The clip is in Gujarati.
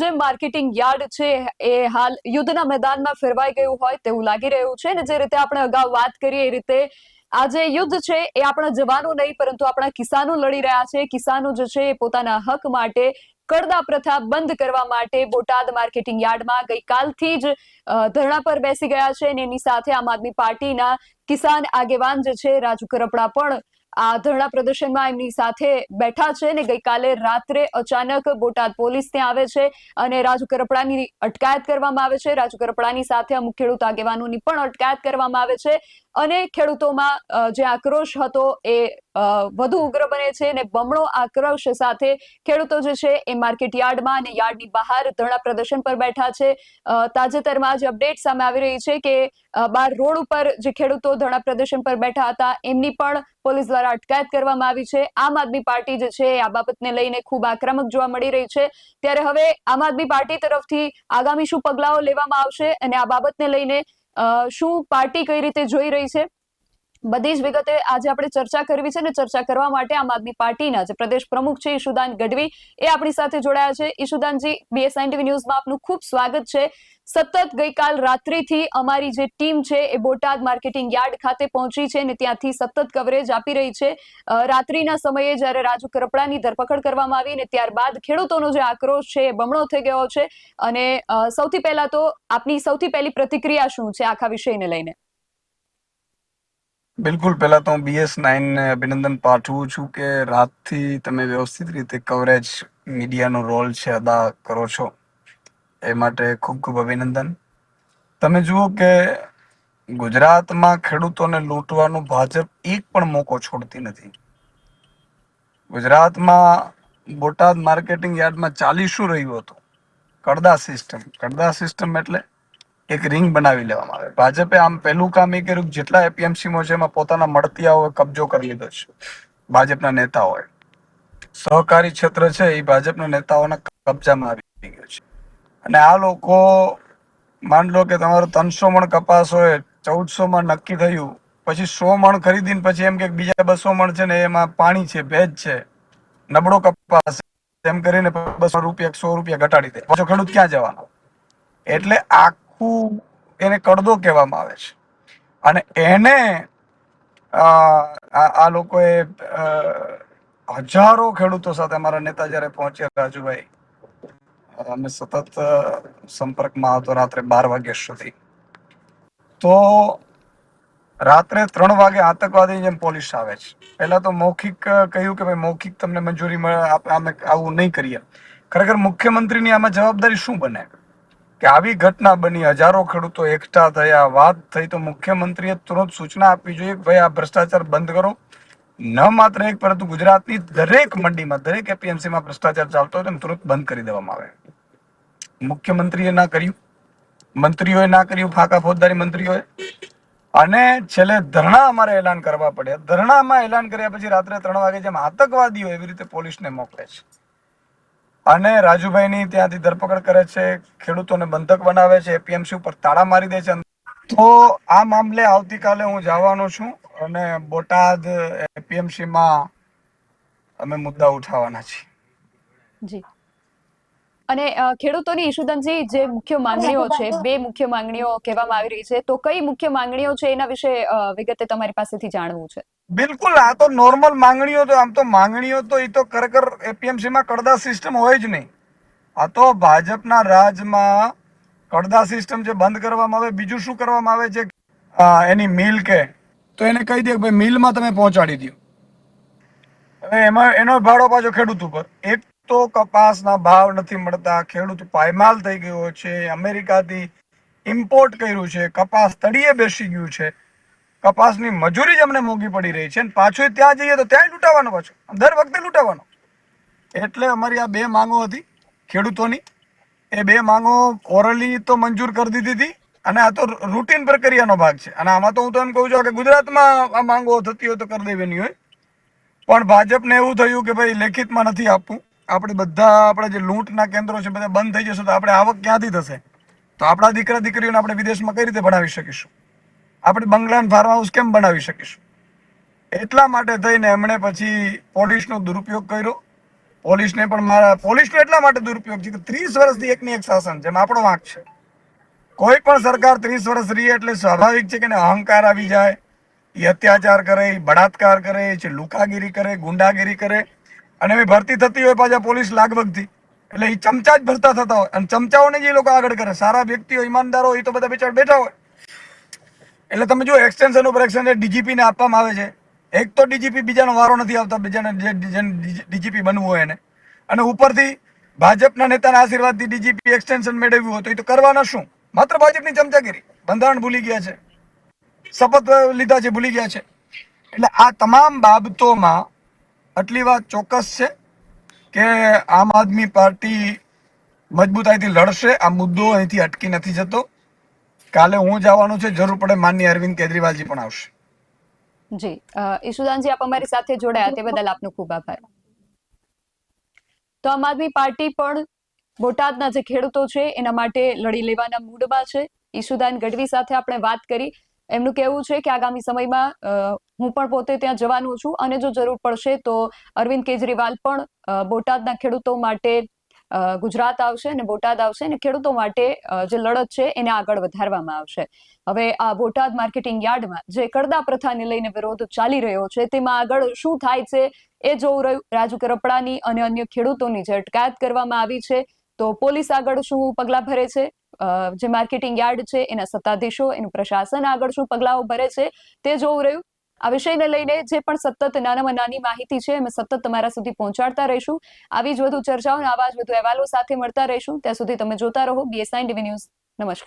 જે માર્કેટિંગ યાર્ડ છે એ હાલ યુદ્ધના મેદાનમાં ફેરવાઈ ગયું હોય તેવું લાગી રહ્યું છે ને જે રીતે આપણે અગાઉ વાત કરી એ રીતે આ જે યુદ્ધ છે એ આપણા જવાનો નહીં પરંતુ આપણા કિસાનો લડી રહ્યા છે. કિસાનો જે છે એ પોતાના હક માટે કડદા પ્રથા બંધ કરવા માટે બોટાદ માર્કેટિંગ યાર્ડમાં ગઈકાલથી જ ધરણા પર બેસી ગયા છે અને એની સાથે આમ આદમી પાર્ટીના કિસાન આગેવાન જે છે રાજુ કરપડા પણ આ ધરણા પ્રદર્શનમાં એમની સાથે બેઠા છે ને ગઈકાલે રાત્રે અચાનક બોટાદ પોલીસ ત્યાં આવે છે અને રાજુ કરપડાની અટકાયત કરવામાં આવે છે. રાજુ કરપડાની સાથે અમુક ખેડૂત આગેવાનોની પણ અટકાયત કરવામાં આવે છે અને ખેડૂતોમાં જે આક્રોશ હતો એ વધુ ઉગ્ર બને છે અને બમણો આક્રોશ સાથે ખેડૂતો જે છે એ માર્કેટ યાર્ડમાં અને યાર્ડની બહાર ધરણા પ્રદર્શન પર બેઠા છે. તાજેતરમાં જે અપડેટ સામે આવી રહી છે કે બાર રોડ ઉપર જે ખેડૂતો ધરણા પ્રદર્શન પર બેઠા હતા એમની પણ પોલીસ દ્વારા અટકાયત કરવામાં આવી છે. આમ આદમી પાર્ટી જે છે આ બાબતને લઈને ખૂબ આક્રમક જોવા મળી રહી છે. ત્યારે હવે આમ આદમી પાર્ટી તરફથી આગામી શું પગલાઓ લેવામાં આવશે અને આ બાબતને લઈને શું પાર્ટી કઈ રીતે જોઈ રહી છે બધી જ વિગતે આજે આપણે ચર્ચા કરવી છે અને ચર્ચા કરવા માટે આમ આદમી પાર્ટીના જે પ્રદેશ પ્રમુખ છે ઈશુદાન ગઢવી એ આપણી સાથે જોડાયા છે. ઈશુદાનજી, BS9 TV ન્યૂઝમાં આપનું ખૂબ સ્વાગત છે. સતત ગઈકાલ રાત્રિથી અમારી જે ટીમ છે એ બોટાદ માર્કેટિંગ યાર્ડ ખાતે પહોંચી છે અને ત્યાંથી સતત કવરેજ આપી રહી છે. રાત્રિના સમયે જ્યારે રાજુ કરપડાની ધરપકડ કરવામાં આવી અને ત્યારબાદ ખેડૂતોનો જે આક્રોશ છે એ બમણો થઈ ગયો છે અને સૌથી પહેલા તો આપની સૌથી પહેલી પ્રતિક્રિયા શું છે આખા વિષયને લઈને? બિલકુલ, પહેલા તો હું BS9 ને અભિનંદન પાઠવું છું કે રાતથી તમે વ્યવસ્થિત રીતે કવરેજ મીડિયાનો રોલ છે અદા કરો છો, એ માટે ખૂબ ખૂબ અભિનંદન. તમે જુઓ કે ગુજરાતમાં ખેડૂતોને લૂંટવાનું ભાજપ એક પણ મોકો છોડતી નથી. ગુજરાતમાં બોટાદ માર્કેટિંગ યાર્ડમાં ચાલી શું રહ્યું હતું? કડદા સિસ્ટમ એટલે એક રિંગ બનાવી લેવામાં આવે. ભાજપે આમ પહેલું કામ એ કર્યું, જેટલા APMCમાં છે એમાં પોતાના મળતિયાઓએ કબજો કરી લીધો છે. ભાજપના નેતાઓએ સહકારી ક્ષેત્ર છે એ ભાજપના નેતાઓના કબજામાં આવી ગયો છે. અને આ લોકો, માન લો કે તમારો 300 મણ કપાસ હોય, 1400 માં નક્કી થયું, પછી 100 મણ ખરીદીને પછી એમ કે બીજા 200 મણ છે ને એમાં પાણી છે, ભેજ છે, નબળો કપાસ, એમ કરીને 200 રૂપિયા 100 રૂપિયા ઘટાડી દે. પાછો ખેડૂત ક્યાં જવાનો? એટલે આખું એને કડદો કહેવામાં આવે છે. અને એને આ લોકોએ હજારો ખેડૂતો સાથે, અમારા નેતા જયારે પહોંચ્યા રાજુભાઈ, અમે સતત સંપર્કમાં હતો રાત્રે 12 વાગ્યા સુધી. તો રાત્રે 3 વાગે આતંકવાદી જેમ પોલીસ આવે છે. પહેલા તો મૌખિક કહ્યું કે ભાઈ મૌખિક તમને મંજૂરી મળે, અમે આવું નહીં કરીએ. ખરેખર મુખ્યમંત્રીની આમાં જવાબદારી શું બને કે આવી ઘટના બની, હજારો ખેડૂતો એકઠા થયા, વાત થઈ, તો મુખ્યમંત્રીએ તુરંત સૂચના આપવી જોઈએ કે ભાઈ આ ભ્રષ્ટાચાર બંધ કરો. ન માત્ર એક પરંતુ ગુજરાતની દરેક મંડીમાં, દરેક APMCમાં ભ્રષ્ટાચાર ચાલતો હોય તો તુરંત બંધ કરી દેવામાં આવે. મુખ્યમંત્રીએ ના કર્યું, મંત્રીઓએ ના કર્યું, ફાંકા ફોજદારી મંત્રીઓએ. અને છેલ્લે ધરણા અમારે એલાન કરવા પડ્યા. ધરણામાં એલાન કર્યા પછી રાત્રે 3 વાગે જેમ આતંકવાદીઓ એવી રીતે પોલીસને મોકલે છે અને રાજુભાઈની ત્યાંથી ધરપકડ કરે છે, ખેડૂતોને બંધક બનાવે છે, APMC ઉપર તાળા મારી દે છે. તો આ મામલે આવતીકાલે હું જવાનો છું અને બોટાદ APMCમાં અમે મુદ્દા ઉઠાવવાના છીએ. જી. અને ખેડૂતોની, ઈશુદાનજી, જે મુખ્ય માંગણીઓ છે, 2 મુખ્ય માંગણીઓ કહેવામાં આવી રહી છે, તો કઈ મુખ્ય માંગણીઓ છે એના વિશે વિગતે તમારી પાસેથી જાણવું છે. બિલકુલ, આ તો નોર્મલ માંગણીઓ, તો આમ તો માંગણીઓ તો એ તો ખરેખર APMCમાં કડદા સિસ્ટમ હોય જ નહીં. આ તો ભાજપના રાજમાં કડદા સિસ્ટમ જે બંધ કરવામાં આવે. બીજું શું કરવામાં આવે છે, એની મિલ કે તો એને કહી દે ભાઈ મિલમાં તમે પહોંચાડી દો. હવે એમાં એનો ભાડો પાછો ખેડૂત ઉપર. એક તો કપાસના ભાવ નથી મળતા, ખેડૂત પાયમાલ થઈ ગયો છે, અમેરિકાથી ઇમ્પોર્ટ કર્યું છે, કપાસ તળિયે બેસી ગયું છે, કપાસની મજૂરી જ અમને મોંઘી પડી રહી છે, પાછું ત્યાં જઈએ તો ત્યાં લૂંટાવાનો, પાછો દર વખતે લૂંટાવાનો. એટલે અમારી આ 2 માંગો હતી ખેડૂતોની. એ 2 માંગો ઓરલી તો મંજૂર કરી દીધી હતી અને આ તો રૂટીન પ્રક્રિયાનો ભાગ છે. અને આમાં તો હું તો એમ કહું છું કે ગુજરાતમાં આ માંગો થતી હોય તો કરી દેવાની હોય, પણ ભાજપને એવું થયું કે ભાઈ લેખિતમાં નથી આપવું. આપણે બધા આપણા જે લૂંટના કેન્દ્રો છે બધા બંધ થઈ જશે તો આપણે આવક ક્યાંથી થશે? તો આપણા દીકરા દીકરીઓને આપણે વિદેશમાં કઈ રીતે ભણાવી શકીશું? આપણે બંગલા ફાર્મ હાઉસ કેમ બનાવી શકીશું? એટલા માટે થઈને એમણે પછી પોલીસનો દુરુપયોગ કર્યો પોલીસને પણ પોલીસનો એટલા માટે દુરુપયોગ છે કે 30 વર્ષથી એકની એક શાસન છે, એમાં આપણો વાંક છે. કોઈ પણ સરકાર 30 વર્ષ રહી એટલે સ્વાભાવિક છે કે એને અહંકાર આવી જાય, એ અત્યાચાર કરે, એ બળાત્કાર કરે, છે લુકાગીરી કરે, ગુંડાગીરી કરે, અને એવી ભરતી થતી હોય પાછા પોલીસ લાગવગથી, એટલે એ ચમચા જ ભરતા થતા હોય, અને ચમચાઓને જ એ લોકો આગળ કરે. સારા વ્યક્તિઓ, ઈમાનદારો, એ તો બધા બિચારા બેઠા હોય. એટલે તમે જો એક્સટેન્શન ઉપર એક્સટેન્શન ડીજીપી ને આપવામાં આવે છે, એક તો ડીજીપી બીજાનો વારો નથી આવતા, બીજાને જે ડીજીપી બનવું હોય એને, અને ઉપરથી ભાજપના નેતાના આશીર્વાદથી ડીજીપી એક્સટેન્શન મેળવ્યું હોય તો એ તો કરવાના શું? માત્ર ભાજપની ચમચાગીરી. બંધારણ ભૂલી ગયા છે, શપથ લીધા છે ભૂલી ગયા છે. એટલે આ તમામ બાબતોમાં આટલી વાત ચોક્કસ છે કે આમ આદમી પાર્ટી મજબૂતાઈથી લડશે. આ મુદ્દો અહીંથી અટકી નથી જતો. કાલે હું જવાનું છે, જરૂર પડે માનનીય અરવિંદ કેજરીવાલજી પણ આવશે. જી ઈશુદાનજી, આપ અમારી સાથે જોડાયા તે બદલ આપનો ખૂબ આભાર. તો આમ આદમી પાર્ટી પણ બોટાદના જે ખેડૂતો છે એના માટે લડી લેવાના મૂડમાં છે. ઈશુદાન ગઢવી સાથે આપણે વાત કરી. એમનું કહેવું છે કે આગામી સમયમાં હું પણ પોતે ત્યાં જવાનું છું, અને જો જરૂર પડશે તો અરવિંદ કેજરીવાલ પણ બોટાદના ખેડૂતો માટે ગુજરાત આવશે અને બોટાદ આવશે, અને ખેડૂતો માટે જે લડત છે એને આગળ વધારવામાં આવશે. હવે આ બોટાદ માર્કેટિંગ યાર્ડમાં જે કડદા પ્રથાને લઈને વિરોધ ચાલી રહ્યો છે તેમાં આગળ શું થાય છે એ જોવું રહ્યું. રાજુ કરપડાની અને અન્ય ખેડૂતોની જે અટકાયત કરવામાં આવી છે, તો પોલીસ આગળ શું પગલાં ભરે છે, જે માર્કેટિંગ યાર્ડ છે એના સત્તાધીશો, એનું પ્રશાસન આગળ શું પગલાઓ ભરે છે તે જોવું રહ્યું. આ વિષયને લઈને જે પણ સતત નાનામાં નાની માહિતી છે અમે સતત તમારા સુધી પહોંચાડતા રહીશું. આવી જ વધુ ચર્ચાઓ અને આવા જ વધુ અહેવાલો સાથે મળતા રહીશું. ત્યાં સુધી તમે જોતા રહો BSI ટીવી ન્યૂઝ. નમસ્કાર.